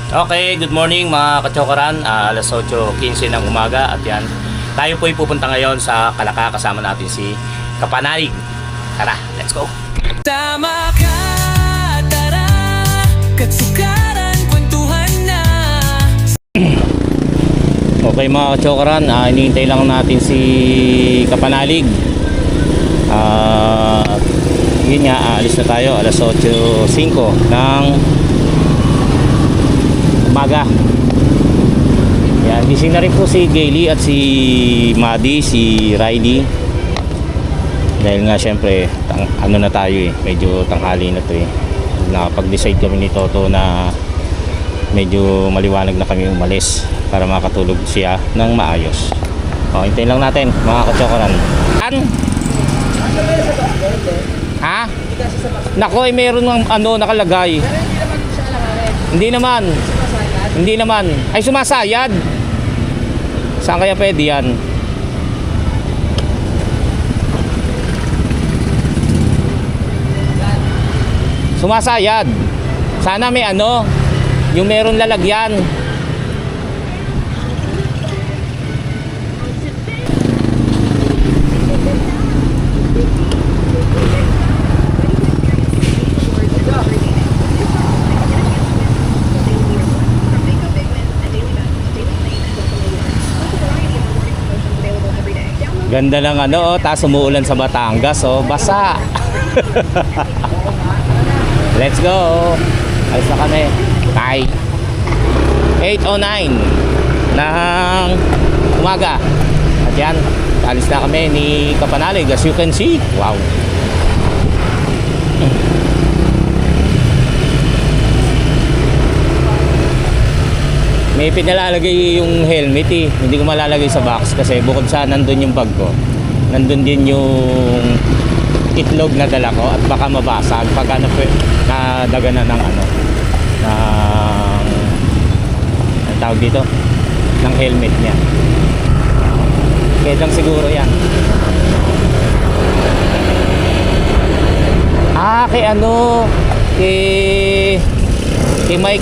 Okay, good morning mga kachokaran. Alas 8:15 ng umaga at yan. Tayo po ay pupunta ngayon sa Kalaka. Kasama natin si Kapanalig. Tara, let's go! Tama ka, tara, katsukaran, kwentuhan na. Okay mga kachokaran, hinihintay lang natin si Kapanalig. Yun nga, alis na tayo. Alas 8:05 ng umaga. Yan, gising na rin po si Gayle at si Maddie, si Riley. Dahil nga syempre, ano na tayo medyo tanghali na to Nakapag-decide kami ni Toto na medyo maliwanag na kami umalis para makatulog siya ng maayos. Hintayin lang natin mga kachokaran. Ha? Nako, meron ng nakalagay. Hindi naman. Ay, sumasayad. Saan kaya pwede yan? Sumasayad. Sana may yung meron lalagyan. Ganda ng taas umuulan sa Batangas, basa. Let's go. Alis na kami. Bye. 8:09 ng umaga. At yan, alis na kami ni Kapanalig, as you can see. Wow. May pinalalagay yung helmet Hindi ko malalagay sa box kasi bukod sa nandun yung bag ko, nandun din yung itlog na dala ko at baka mabasag pag nadagana ng ang tawag dito ng helmet niya. Kaya lang siguro yan. Kay Mike,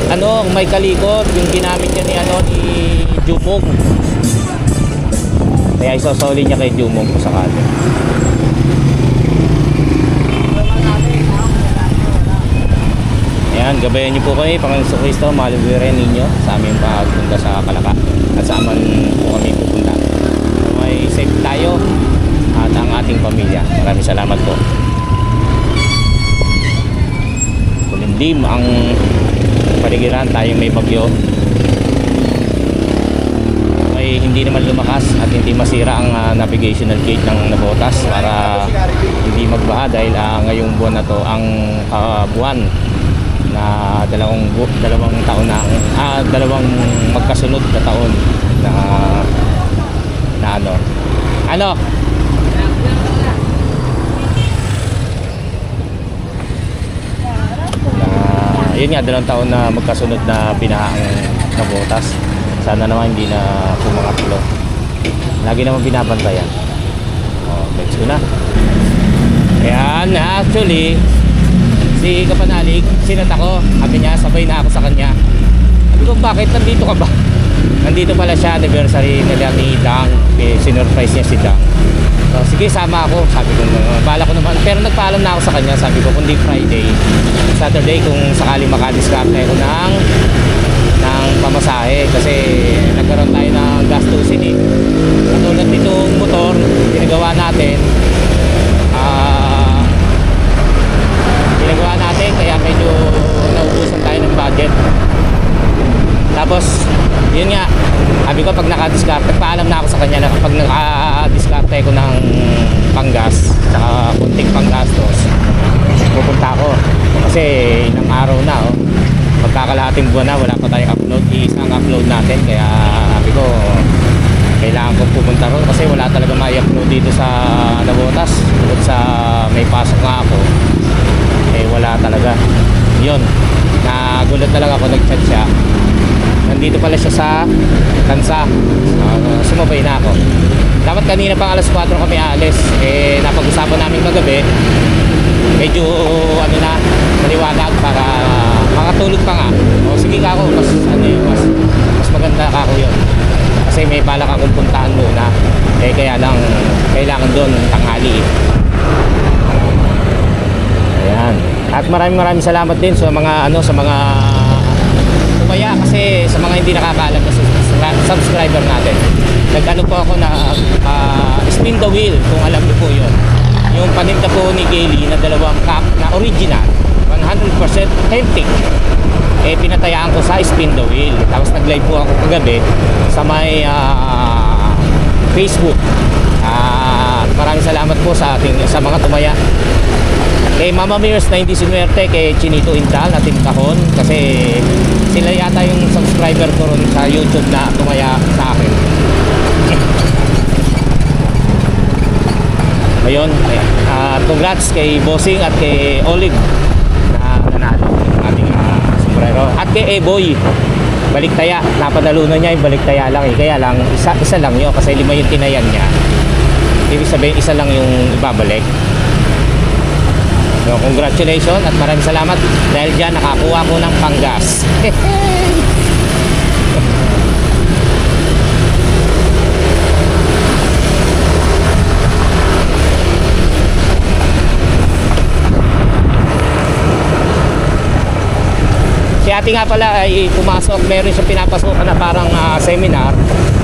Mike Kalikot, yung ginamit niya ni Jumong. Kaya isosoli niya kay Jumong kung sakali. Ayan, gabayan niyo po kami, Panginoon Kristo, mahalagaran ninyo sa aming pagpunta sa Kalaka. At sa aman po kami pupunta. May safe tayo at ang ating pamilya. Maraming salamat po. Kulimlim ang paligiran, tayong may bagyo. Ay hindi naman lumakas at hindi masira ang navigational gate ng Navotas para hindi magbaha dahil ngayong buwan na to ang buwan na dalawang taon na dalawang magkasunod na taon na yun nga, 2 taon na magkasunod na binahaang Navotas. Sana naman hindi na pumangatlo. Lagi naman binabantayan. Let's go na. Ayan, actually si Kapanalig, sinat ako. Sabi niya, sabay na ako sa kanya. Sabi ko, bakit nandito ka ba? Nandito pala siya, anniversary nila ni Dang. Sinurprise niya si Dang. So, sige, sama ako. Sabi ko, bala ko naman. Pero nagpaalam na ako sa kanya. Sabi ko, kundi Friday, Saturday, kung sakali makadiskarte ako ng pamasahe. Kasi nagkaroon tayo ng gastusin Katulad nitong motor, ginagawa natin. Kaya medyo naubusan tayo ng budget. Tapos, yun nga, sabi ko pag nakadiskarte, paalam na ako sa kanya na kapag nakadiskarte ko ng panggas saka kunting panggastos, pupunta ako kasi ilang araw na magkakalahating buwan na wala pa tayong upload. Isang upload natin, kaya sabi ko kailangan kong pupunta ron kasi wala talaga ma-upload dito sa Navotas. Bukod sa may pasok nga ako, wala talaga. Yun, nagulat na lang ako, nag-chat siya, nandito pala siya sa Kansa. Sumabay na ako. Dapat kanina pang alas 4 kami alis. Napag-usapan namin kagabi, medyo maliwanag para makatulog pa nga. O sige ka ako, mas kasi may balak akong puntahan muna. Kaya lang kailangan doon tanghali. Ayan. At maraming salamat din sa mga tumaya, kasi sa mga hindi nakakaalam na subscriber natin. Nag-ano po ako na spin the wheel, kung alam niyo po 'yon. Yung paninda po ni Gailey na dalawang cup na original, 100% authentic. Pinatayaan ko sa spin the wheel. Tapos nag-live po ako kagabi sa may Facebook. Maraming salamat po sa mga tumaya. Kay Mama Mears na hindi sinuwerte, kay Chinito Intal na Team Kahon, kasi sila yata yung subscriber ko ron sa YouTube na tumaya sa akin. Ayun, congrats kay Bossing at kay Olive na nanalo ng ating sombrero. At kay Eboy, baliktaya, napadalunan niya yung baliktaya lang kaya lang isa lang yun kasi 5 yung tinayan niya. Ibig sabihin isa lang yung ibabalik. So, congratulations at maraming salamat dahil dyan nakakuha ko ng panggas. Si ate nga pala ay pumasok, meron siyang pinapasukan na parang seminar,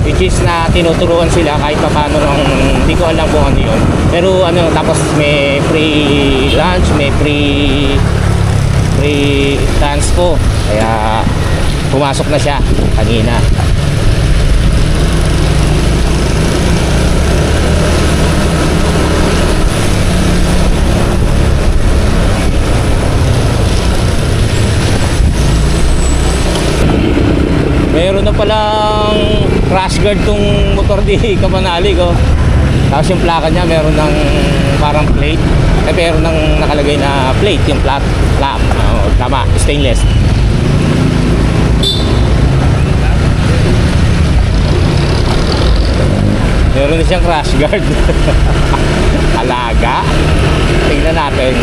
which is na tinuturuan sila kahit pa paano ng, hindi ko alam kung ano yun. Pero tapos may free lunch, may free transpo, kaya pumasok na siya kanina. Meron na palang crash guard tong motor di Kamanali ko. Tapos yung plaka niya meron ng parang plate. Meron ng nakalagay na plate, yung flat. Tama, stainless. Meron na siyang crash guard. Alaga. Tingnan natin.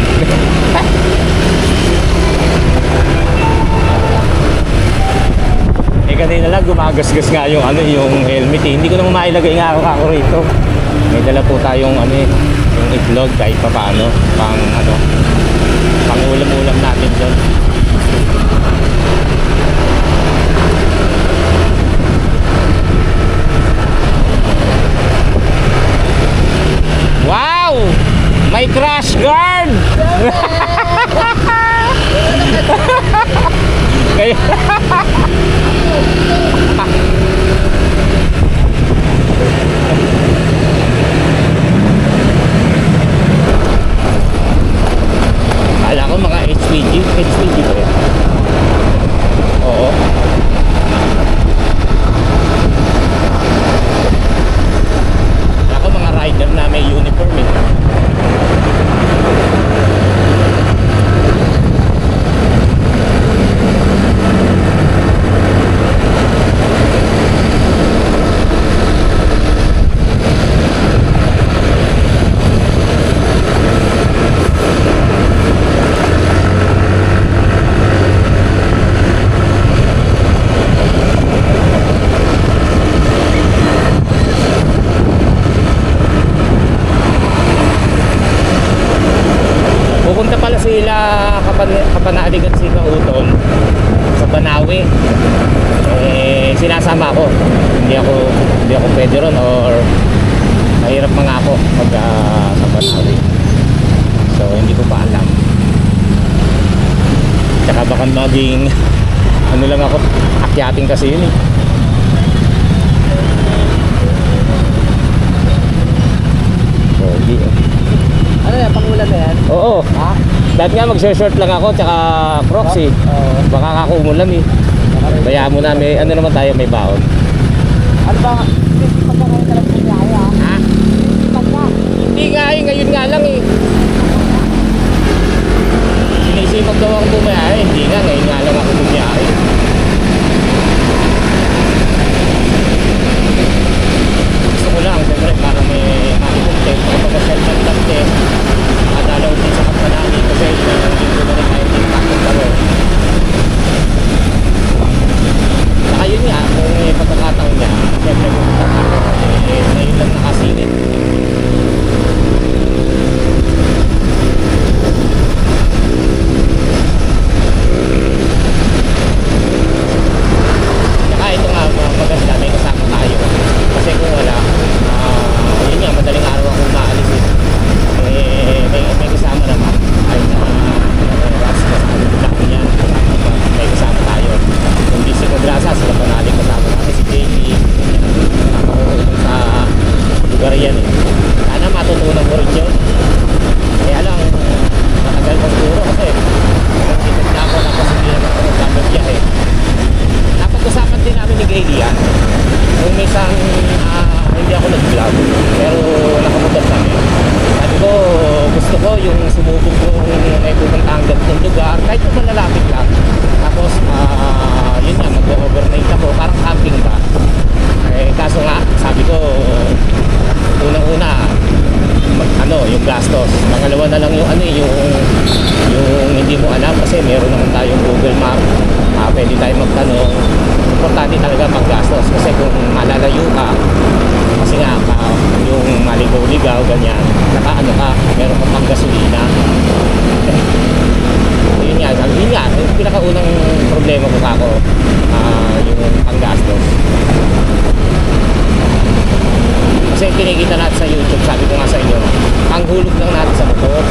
Kanina lang gumagasgas nga yung yung helmet. Hindi ko naman mailagay nga ako rito. May dala po tayong yung itlog kahit pa paano, pang ulam-ulam natin doon. Wow! May crash guard! Kaya kala ko mga HPG ba yan? Oo. Kala ko mga rider na may uniform eh. Pupunta pala sila Kapanalig at si Kautol sa Banawi. Sinasama ako. Hindi ako pwede ron, or mahirap mga ako pag sa Banawi. So hindi ko pa alam. Tsaka baka maging lang ako, akyating kasi yun eh. So hindi Ano yan, pangulan na yan? Oo. Ha? Dahil nga mag-short lang ako tsaka Crocs eh. Baka kakumulan eh. Bayaan mo na, may naman tayo, may baon. Ano ba? Pagka kayo talagang bumiyahe ha? Ha? Pagka? Hindi nga eh, ngayon nga lang eh. Sinisipag daw ako bumiyahe, hindi nga, ngayon nga lang ako bumiyahe. Gusto ko lang, siyempre, para may content, kapag-self-content, madalaw din sa Kapanalig kasi hindi ko na rin kayo tinakot ako. Saka yun nga, kung may pagkakataon niya, siyempre, Kaylee yan. Kung minsan hindi ako nag-vlog, pero nakamotor kami. Sabi ko, gusto ko yung sumubok kung may pupuntahan ganitong lugar, kahit kung malalapit lang. Tapos, yun nga, mag-overnight ako, parang camping ba. Eh, kaso nga, sabi ko, unang-una, yung gastos. Pangalawa na lang yung yung hindi mo alam kasi meron naman tayong Google Map. Pwede tayo magtanong. Importante talaga maggastos kasi kung malalayo ka, kasi nga yung maligaw-ligaw ganyan, nakaano ka, meron kang pang gasolina. Yun nga, yung pinakaunang problema ko kako, yung panggastos. Kasi kinikita natin sa YouTube, sabi ko nga sa inyo, ang hulog lang natin sa motor,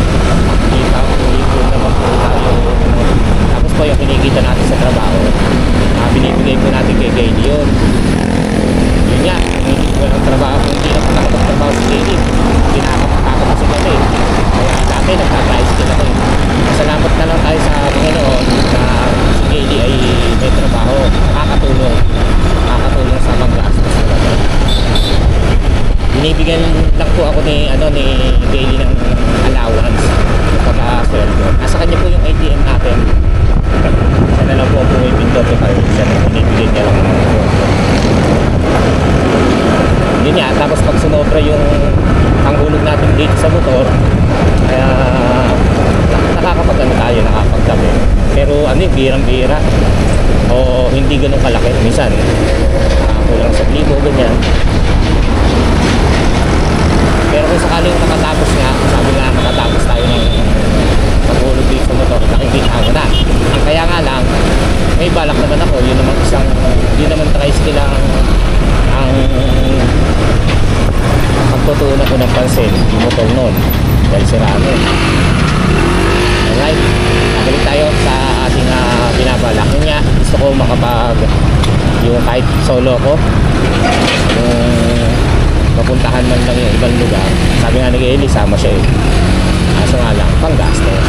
kita ang hulog naman po tayo. Tapos po yung kinikita natin sa trabaho, binibigay po natin kay Kaylee yun. Yun nga, hindi ko ng trabaho, kung hindi na po nakapagtrabaho si Kaylee, hindi nakakapagkakapag sila eh. Kaya dati nagtatricycle ako eh. Salamat na lang tayo sa Panginoon na si Kaylee ay may trabaho, nakakatulong sa panggastos talaga. Binibigyan lang po ako ni Kaylee ng allowance kapag sweldo. Nasa kanya po yung ATM natin. Siya na lang po ang pumipindot kayo. Siya na binibigyan niya lang ng sweldo. Yun nga, tapos pag sumobra yung panghulog natin dito sa motor, kaya nakakapag-ano tayo, nakapagtabi. Pero birang-bira. O hindi ganun kalaki. Minsan, kulang sa 1,000, ganyan. Pero kung sakaling nakatapos nga, sabi nga nakatapos tayo ng paghulog dito sa motor, nakikita ko na. Ang kaya nga lang, may balak naman ako, yun naman tricycle ang pagtutunan ko ng pansin, yung motor nun, dahil siraan eh. Alright, nabalik tayo sa ating binabalak. Yun nga, gusto ko yung kahit solo ko, yung mapuntahan man lang yung ibang lugar. Sabi nga ni Kaylee, sama siya eh. Kaso nga lang, panggastos.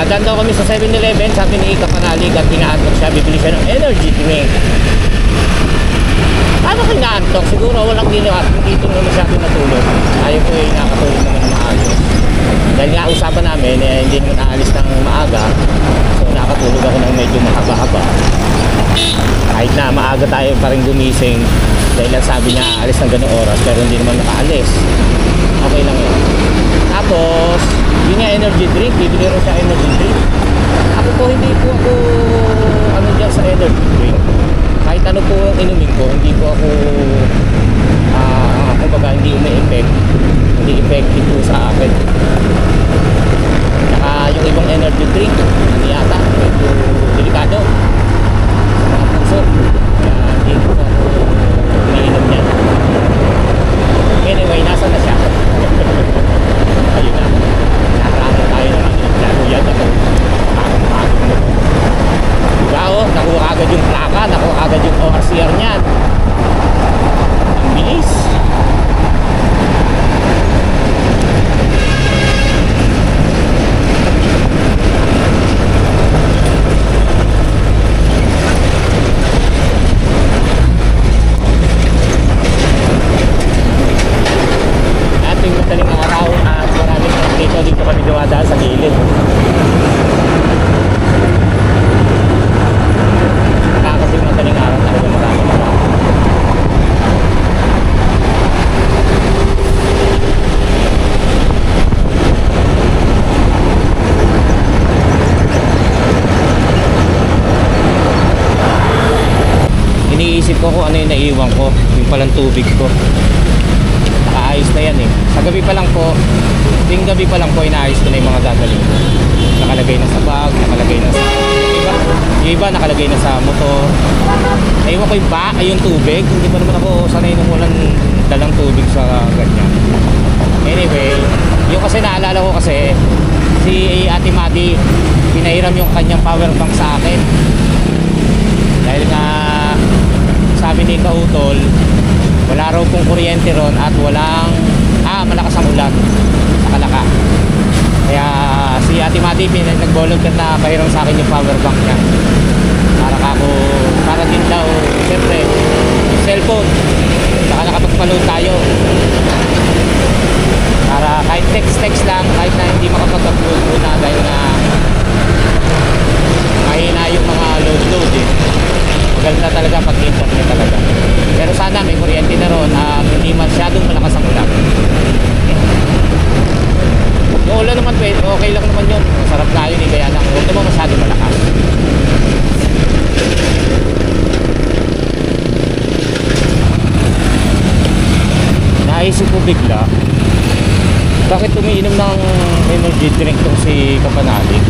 Dadaan daw kami sa 7-Eleven, sabi ni Ika Panalig at inaantok siya, bibili siya ng energy drink. Paano kayo inaantok? Siguro walang ginawa, dito nga masyado natulog. Ayaw ko eh, nakatulog naman ng maayos. Dahil nga usapan namin, hindi naman naalis ng maaga, so nakatulog ako ng medyo mahaba-haba. Kahit na maaga tayo pa rin gumising, dahil lang sabi niya alis ng ganung oras, pero hindi naman nakaalis. Okay lang yun. Tapos, yun nga energy drink, bibili rin siya energy drink. Ako po hindi po ako dyan sa energy drink. Kahit ano po ang inumin ko, hindi po ako kumbaga hindi hindi effective po sa akin. Saka yung ibang energy drink, yata, medyo delikado sa mga puso. Kaya hindi po ako umiinom niyan. Anyway, nasa na siya? Ayun na. Nakarating tayo ng naglaluyan ako. Pakakapagod mo. Diba o? Nakuha agad yung plaka. Nakuha agad yung ORCR niyan. Ang bilis. Dito kami dumadaan sa gilid. Nakakasing madaling araw talaga marami. Iniisip ko kung ano yung naiiwan ko, yung palang tubig ko. Nakaayos na yan eh. Sa gabi pa lang po, ting gabi pa lang po inaayos ko na yung mga dadalhin ko. Nakalagay na sa bag, nakalagay na sa diba? Yung iba nakalagay na sa motor. Ewan ko yung tubig. Hindi pa naman ako sanay nung walang dalang tubig sa ganyan. Anyway, yung kasi naalala ko kasi si Ate Madi pinahiram yung kanyang power bank sa akin. Dahil nga sabi ni Kautol, wala raw pong kuryente ron at walang malakas ang ulan sa Kalaka. Kaya si Ate Madi nag-volunteer na pahiram sa akin yung power bank niya. Para din daw siyempre yung cellphone, saka nakapagpa-load tayo. Para kahit text lang, kahit na hindi makapag-upload muna dahil na mahina yung mga load eh. Maganda talaga pag internet talaga. Pero sana may kuryente na ron at hindi masyadong malakas ang ulan. Yung ulan naman okay lang naman yun. Sarap na yun eh, kaya lang huwag naman masyadong malakas. Naisip ko bigla, bakit umiinom ng energy drink tong si Kapanalig?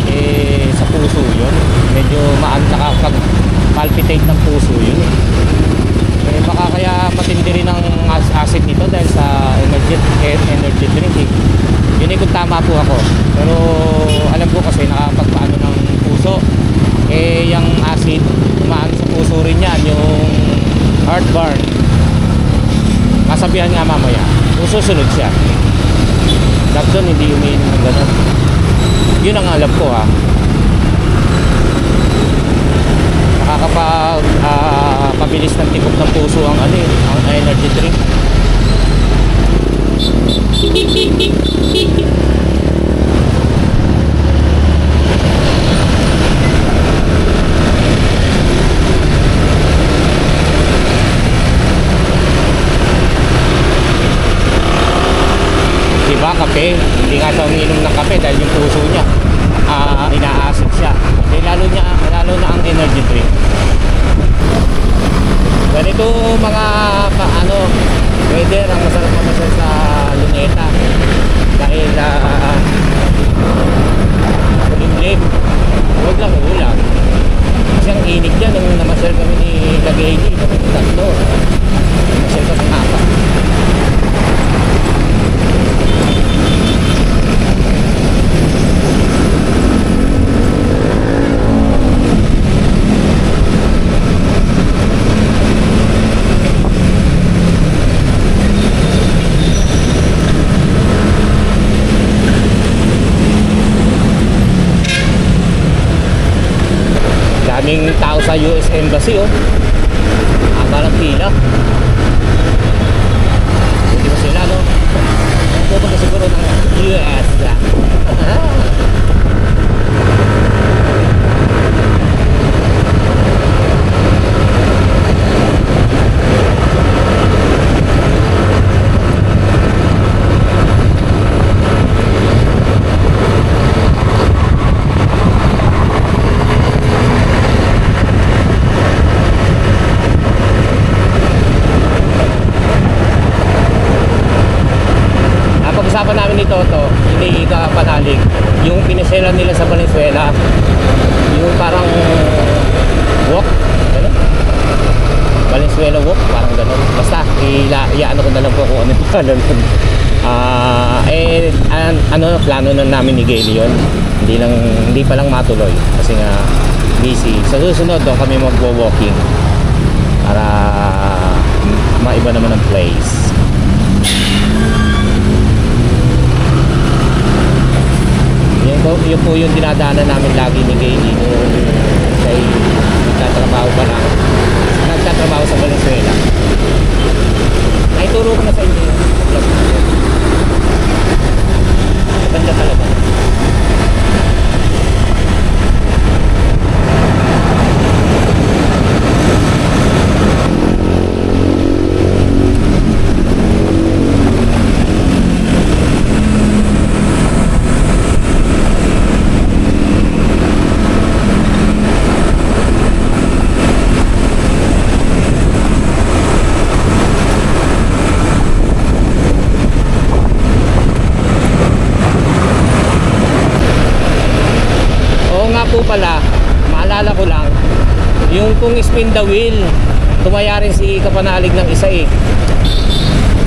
Sa puso yun. Medyo nakapag-palpitate ng puso yun. Baka kaya matindi rin ang acid nito dahil sa energy drink eh. Yun kung tama po ako. Pero alam ko kasi nakapagpaano ng puso. Yung acid, umaan sa puso rin yan. Yung heartburn. Masabihan nga mamaya, susunod siya. Dapat doon hindi umiinom ng gano'n. Yun ang alam ko ha. Nakakapabilis ng tibok ng puso ang energy drink. Diba kape? Hindi nga siya umiinom ng kape dahil yung puso niya ina-acid siya. Lalo na ang energy drink. Ganito mga weather ang masarap mamasal sa Luneta dahil kulimlim. Huwag lang ulan. Kasi ang init dyan nung namasal kami ni Lagayli, kami tatlo. Namasal ka sa mapa. Daming tao sa US Embassy haba ng pila. Hindi ba sila pupunta siguro ng US. Pag-usapan namin ni Toto, hindi Kapanalig, yung piniselan nila sa Valenzuela, yung parang walk, gano'n? Valenzuela walk, parang gano'n. Basta, iyaano ko na lang po kung ano yung kanan. Plano na namin ni Gayle yun. Hindi pa lang matuloy kasi nga busy. Sa susunod doon kami mag-walking para maiba naman ang place. Yun po yung dinadaanan namin lagi ni Gayle nung siya nagtatrabaho pa lang. Nagtatrabaho sa Valenzuela. Naituro ko na sa inyo yung vlog natin. Maganda talaga. Naalala ko lang, yung kung spin the wheel, tumaya rin si Kapanalig ng isa eh.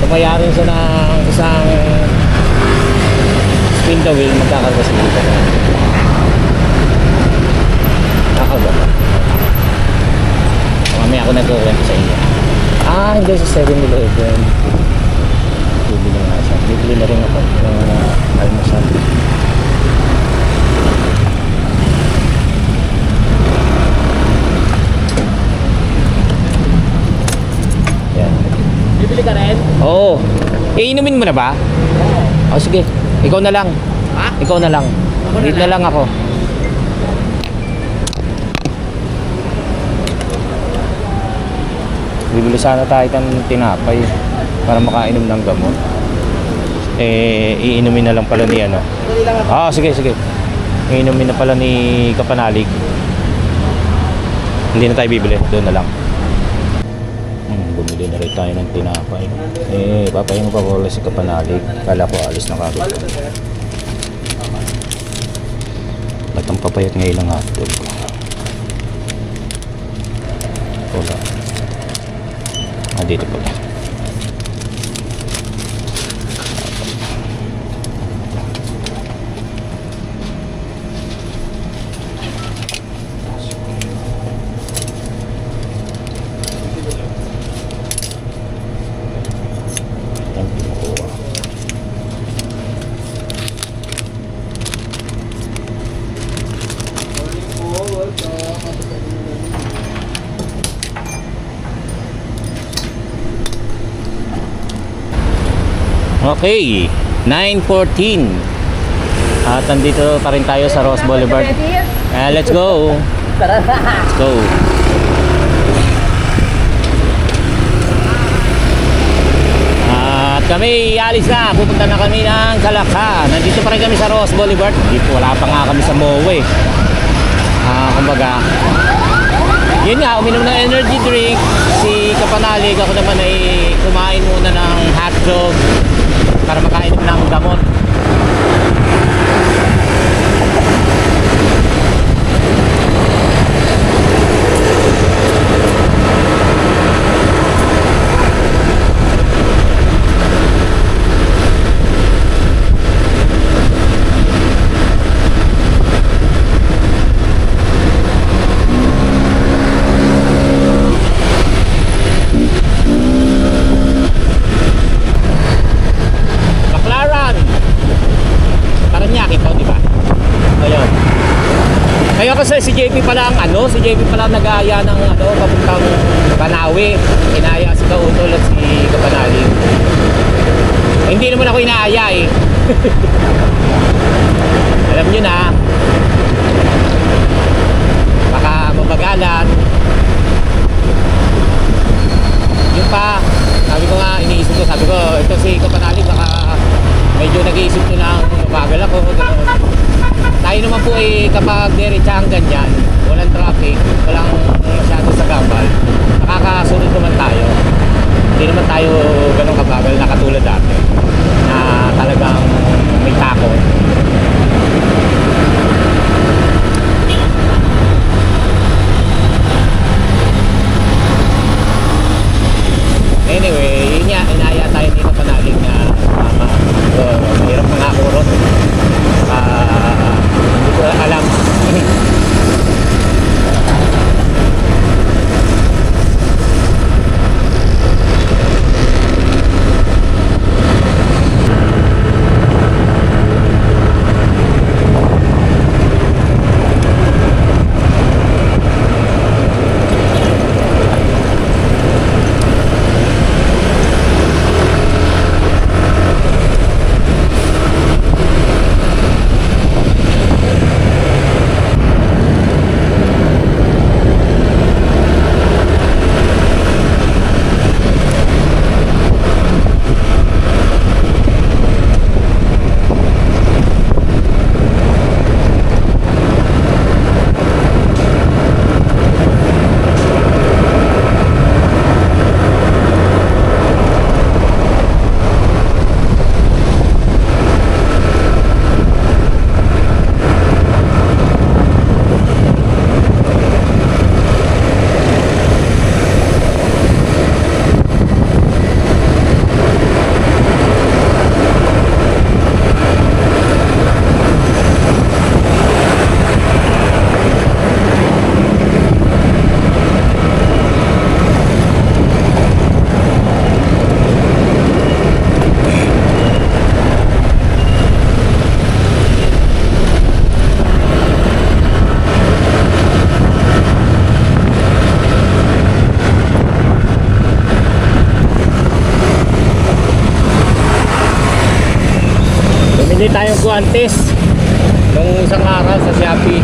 Tumaya rin siya ng isang spin the wheel, magkakarga si Kapanalig. Nakakarga ba? Mamaya ako nagkukwento sa inyo. Hindi sa 7-Eleven. Bibili nga siya. Bibili na rin ako ng almusal. Yan. Bibili ka rin? Oo. Iinumin mo na ba? Oo. Sige. Ikaw na lang. Ha? Ikaw na lang. Dito na lang ako. Bibili sana tayo ng tinapay para makainom ng gamot. Iinumin na lang pala ni ano. Dali lang ako. Sige, sige. Iinumin na pala ni Kapanalig. Hindi na tayo bibili. Doon na lang. Bumili na rin tayo ng tinapay. Papahingo pa pala si Kapanalig. Kala ko alis na kagad. Ba't ang papayat ngayon ng hotdog? Wala. Dito pala. Okay, 9:14. At nandito pa rin tayo sa Ross Boulevard. Let's go. Tara na. Let's go. At kami alis na. Pupunta na kami ng Kalakha. Nandito pa rin kami sa Ross Boulevard. Dito wala pa nga kami sa MOA. Kumbaga, yun nga, uminom ng energy drink. Si Kapanalig, ako naman ay kumain muna ng hotdog para makainom ng gamot. Kaya kasi si JP pala ang si JP pala nag-aaya ng papuntang Banawe. Inaaya si Kautol at si Kapanalig. Hindi naman ako inaaya eh. Alam nyo na, baka mabagalan. Yung pa, sabi ko nga, iniisip ko, sabi ko, ito si Kapanalig, baka medyo nag-iisip ko na mabagal ako. Tayo naman po kapag diretsahan ganyan, walang traffic, walang masyado sa gambal, nakakasunod naman tayo. Hindi naman tayo ganun kabagal na katulad dati na talagang may takot. guantes nung isang araw sa Shopee.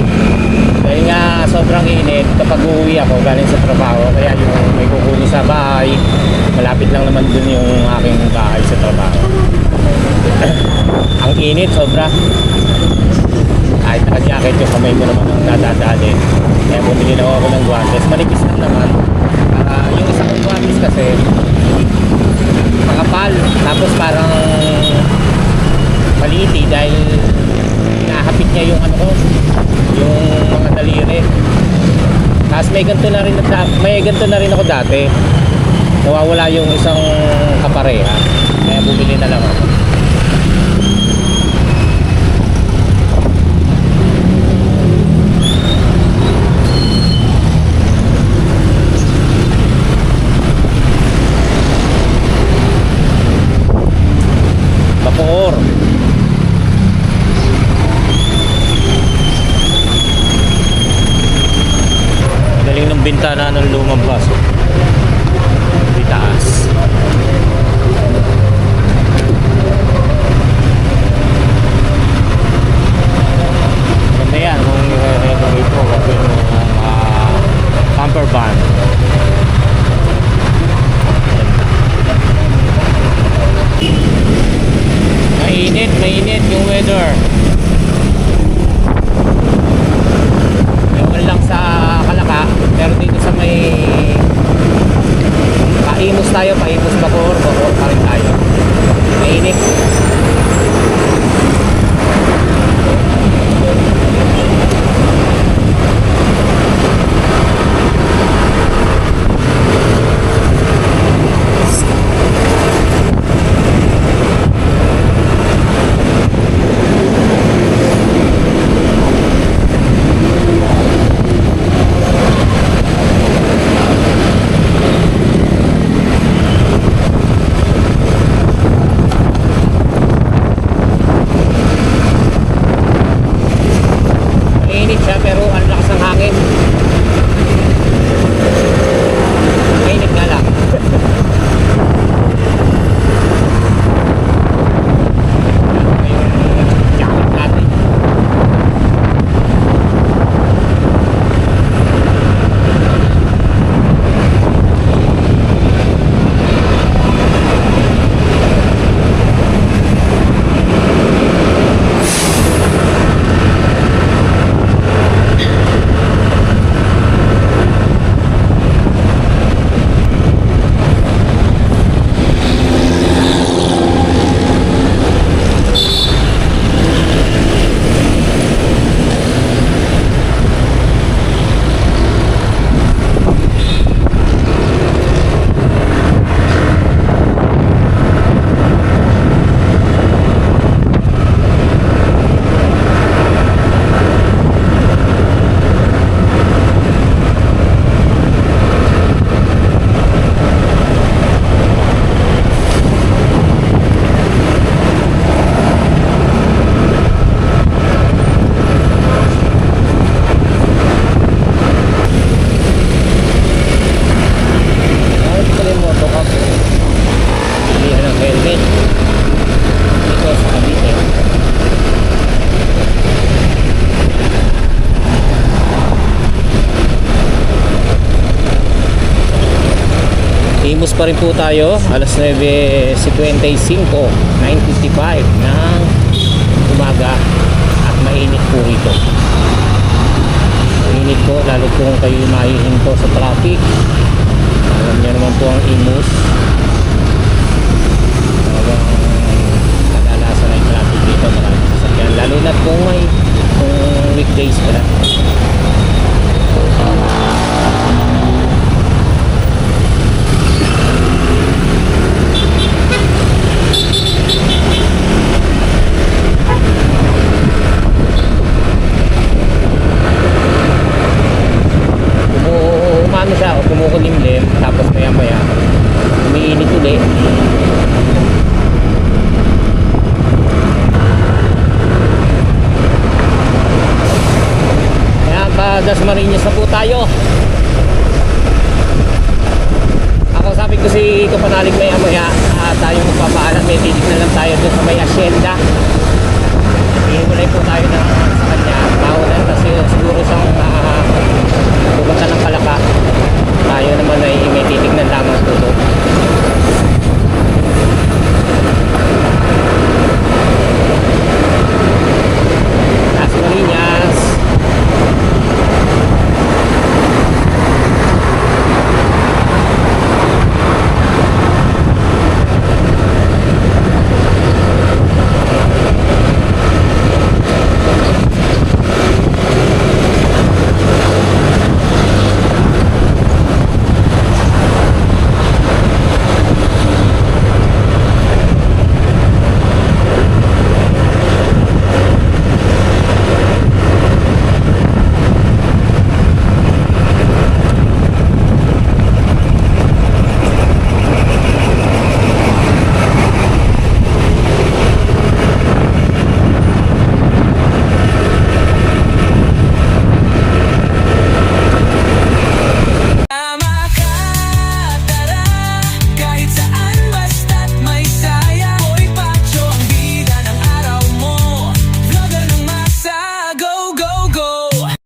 Dahil nga sobrang init kapag uuwi ako galing sa trabaho. Kaya yung may kukunin sa bahay, malapit lang naman dun yung aking bahay sa trabaho. Ang init sobra. Kahit naka-jacket yung kamay ko naman ang nadadalin. Kaya bumili na ako ng guantes. Manipis lang naman. Yung isang guantes kasi makapal. Tapos parang maliti dahil hinahapit niya yung ano ko, yung mga daliri. Tapos may ganito na rin ako dati. Nawawala yung isang kapareha. Kaya bumili na lang ako. Bacoor. Galing ng bintana ng lumang bus. Di taas. Ganda yan kung nire-record ito kasi yung camper van. Mainit yung weather. Ewan lang sa Kalaka, pero dito sa may Paimos tayo, Paimos Bacoor pa rin tayo. Mainit. Mainit siya pero ang lakas ng hangin. Mainit nga lang. Yung jacket natin. Imus pa rin po tayo, alas 9:55, 9:55 ng umaga at mainit po ito. Mainit po, lalo kung kayo mahihinto sa traffic. Alam niyo naman po ang Imus. Talagang kadalasan ay traffic dito, maraming sasakyan. Lalo na kung may weekdays pala. Umano siya, kumukulimlim, tapos maya maya umiinit ulit. Kaya pa Dasmariñas na po tayo. Ako sabi ko si Kapanalig maya maya tayo magpapaalam, may titig na lang tayo doon sa may asyenda. Ihiwalay po tayo ng sa kanya. Maulan kasi siguro siyang